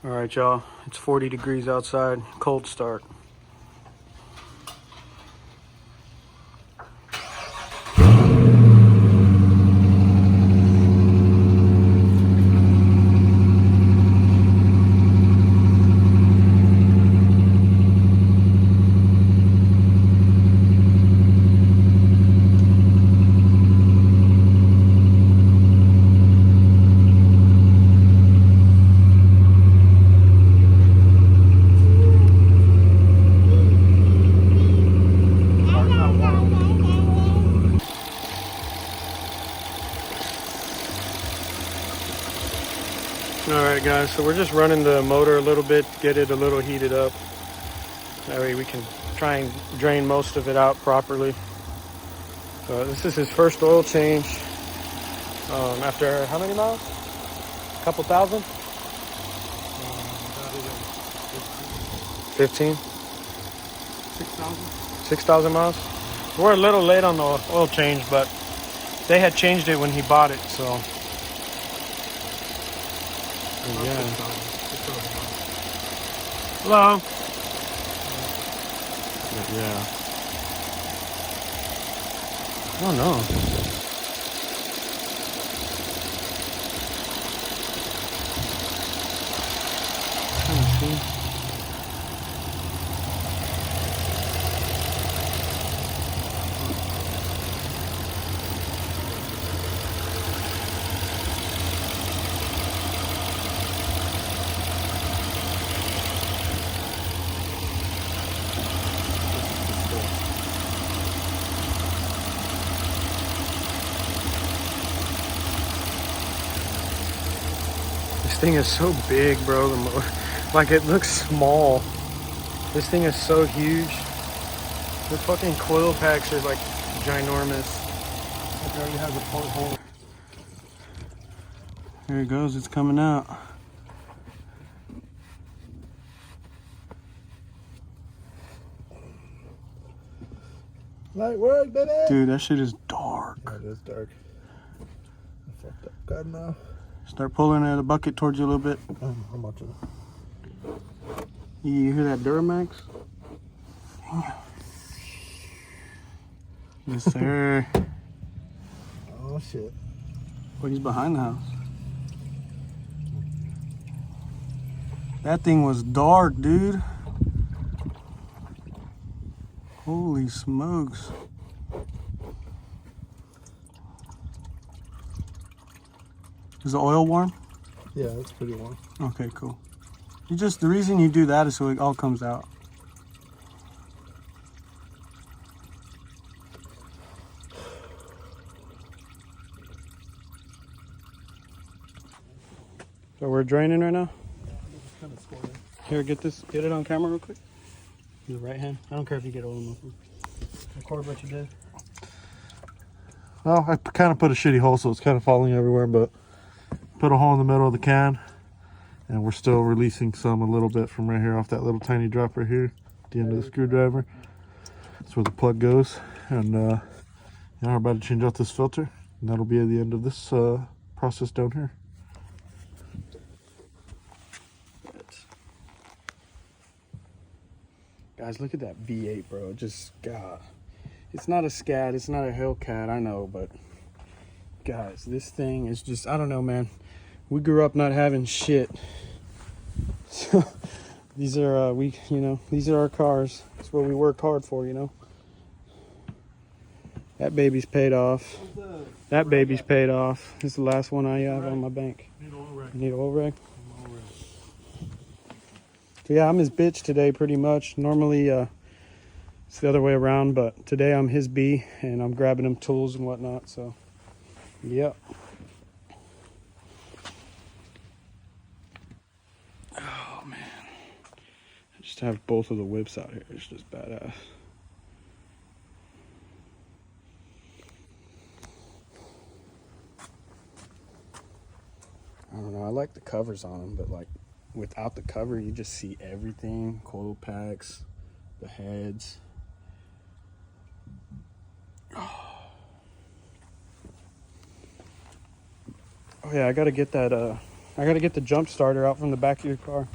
All right, y'all, it's 40 degrees outside, cold start. Alright guys, so we're just running the motor a little bit, get it a little heated up. That way we can try and drain most of it out properly. So this is his first oil change. After how many miles? A couple thousand? 15? 6,000. 6,000 miles? We're a little late on the oil change, but they had changed it when he bought it, so. Yeah. Hello. Yeah. Oh no. This thing is so big, bro. Like, it looks small. This thing is so huge. The fucking coil packs are like ginormous. It already has a porthole. There it goes. It's coming out. Light work, baby. Dude, that shit is dark. Yeah, it is dark. I fucked up. God, no. Start pulling the bucket towards you a little bit. How much of it? You hear that Duramax? Damn. Yes, sir. Oh, shit. Oh, he's behind the house. That thing was dark, dude. Holy smokes. Is the oil warm? Yeah, it's pretty warm. Okay, cool. The reason you do that is so it all comes out. So we're draining right now? Kind of scoring. Here, get it on camera real quick. Use the right hand. I don't care if you get all of them. Record what you did. Well, I kind of put a shitty hole, so it's kind of falling everywhere, but put a hole in the middle of the can, and we're still releasing a little bit from right here off that little tiny drop right here at the end of the screwdriver. That's where the plug goes, and now we're about to change out this filter, and that'll be at the end of this process down here. Guys, look at that V8, bro. God. It's not a Scat, it's not a Hellcat, I know, but guys, this thing is just, I don't know, man. We grew up not having shit. So these are, these are our cars. That's what we work hard for, you know. That baby's paid off. That baby's paid off. This is the last one I have on my bank. Need oil rag. Need oil rag? So yeah, I'm his bitch today pretty much. Normally it's the other way around, but today I'm his B and I'm grabbing him tools and whatnot, so yep. Oh man. I just have both of the whips out here. It's just badass. I don't know, I like the covers on them, but like without the cover, you just see everything. Coil packs, the heads. Oh yeah, I gotta get that I gotta get the jump starter out from the back of your car.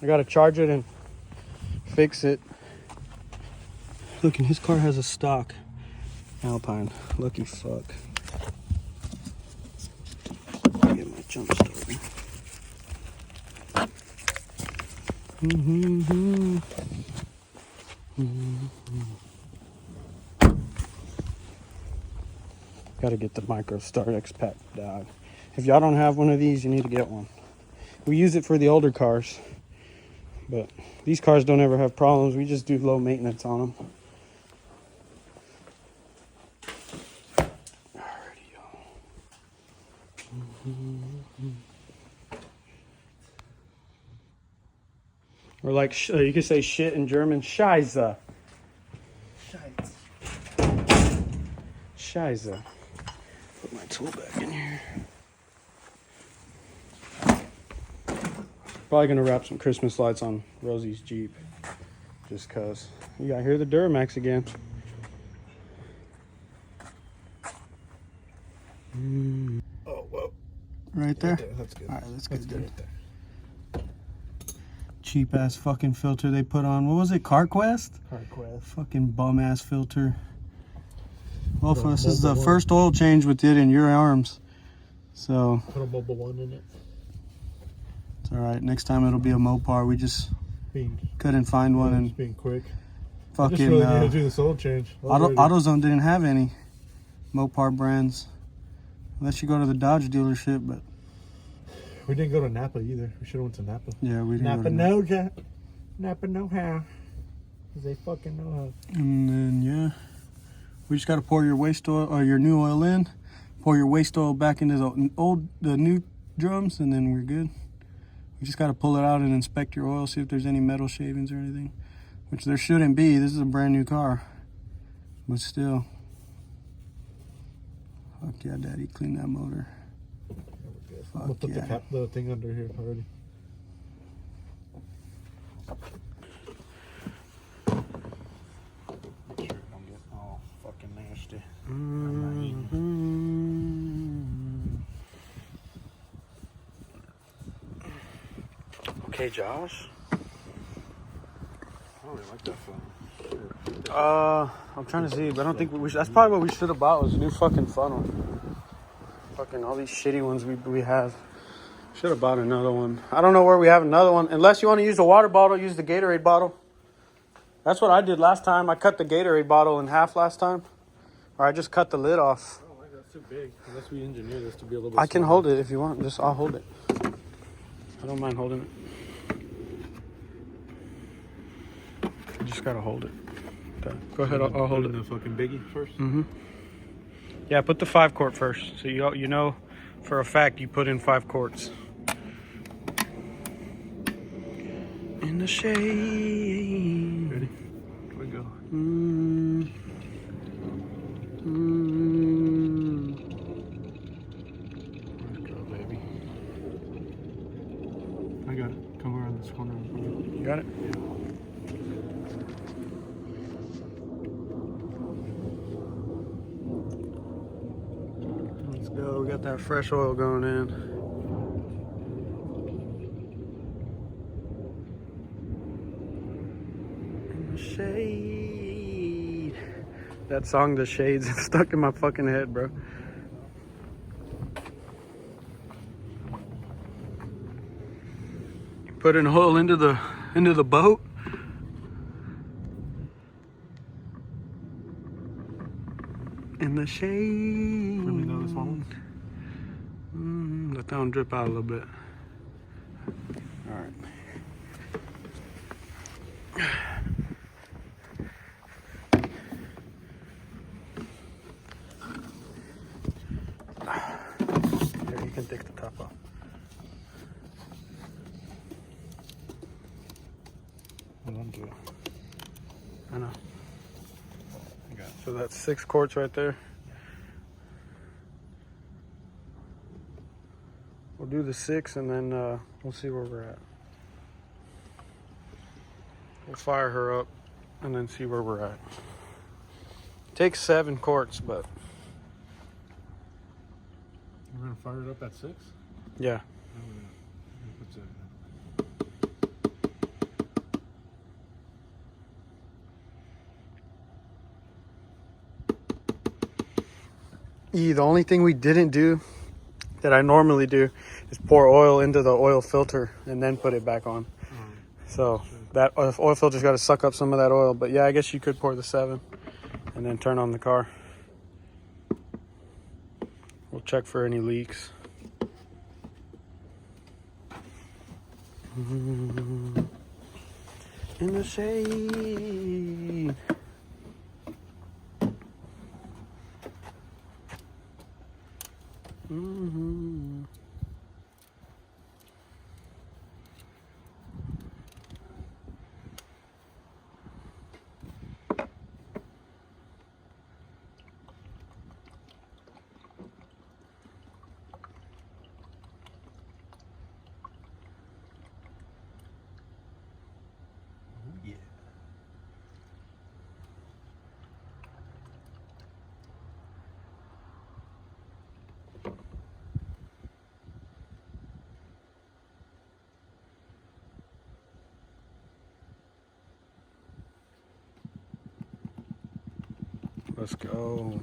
I gotta charge it and fix it. Look, and his car has a stock Alpine. Lucky fuck. Get my jump starter. Gotta get the Micro Start X Pack, dog. If y'all don't have one of these, you need to get one. We use it for the older cars, but these cars don't ever have problems. We just do low maintenance on them. Alrighty, y'all. Or like, you could say shit in German, Scheiße. Scheiße. Put my tool back in here. Probably gonna wrap some Christmas lights on Rosie's Jeep. Just cause. You gotta hear the Duramax again. Oh, well. Right there? That's good. Alright, let's get good. right there. Cheap ass fucking filter they put on. What was it? CarQuest? CarQuest. Fucking bum ass filter. Well, this is the first oil change with it in your arms. So. Put a Mobile One in it. It's alright. Next time it'll be a Mopar. We just couldn't find one. And being quick. fucking. I just really need to do this oil change. AutoZone didn't have any Mopar brands. Unless you go to the Dodge dealership, but. We didn't go to Napa either. We should have went to Napa. Yeah, we didn't. Napa knows that. Napa know how. Cause they fucking know how. And then yeah, we just got to pour your waste oil or your new oil in. Pour your waste oil back into the new drums, and then we're good. You just got to pull it out and inspect your oil, see if there's any metal shavings or anything, which there shouldn't be. This is a brand new car, but still. Fuck yeah, Daddy, clean that motor. I'm gonna put the thing under here already. Make sure it don't get all fucking nasty. Okay, Josh. I don't really like that phone. I'm trying to see, but I don't think we should. That's probably what we should have bought, was a new fucking funnel. Fucking all these shitty ones we have. Should have bought another one. I don't know where we have another one. Unless you want to use the water bottle, use the Gatorade bottle. That's what I did last time. I cut the Gatorade bottle in half last time. Or I just cut the lid off. Oh, that's too big. Unless we engineer this to be a little bit I can smaller. hold it if you want. I'll hold it. I don't mind holding it. You just gotta hold it. Okay. Go ahead, I'll hold it. The fucking biggie first? Mm-hmm. Yeah, put the 5 quart first. So you know for a fact you put in 5 quarts. In the shade. Ready? Here we go. There we go, baby. I got it. Come around this corner. You got it? Yeah. Let's go. We got that fresh oil going in. Shade. That song, The Shades, is stuck in my fucking head, bro. Put an oil into the boat. In the shade. Let me know this one. Let that one drip out a little bit. All right. Here, you can take the top off. Hold on to it. I know. I got it. So that's 6 quarts right there. We'll do the 6 and then we'll see where we're at. We'll fire her up and then see where we're at. Takes 7 quarts, but We're gonna fire it up at 6? yeah. The only thing we didn't do that I normally do is pour oil into the oil filter and then put it back on. So that oil filter's got to suck up some of that oil. But yeah, I guess you could pour the 7 and then turn on the car. We'll check for any leaks. In the shade. Yeah. Let's go.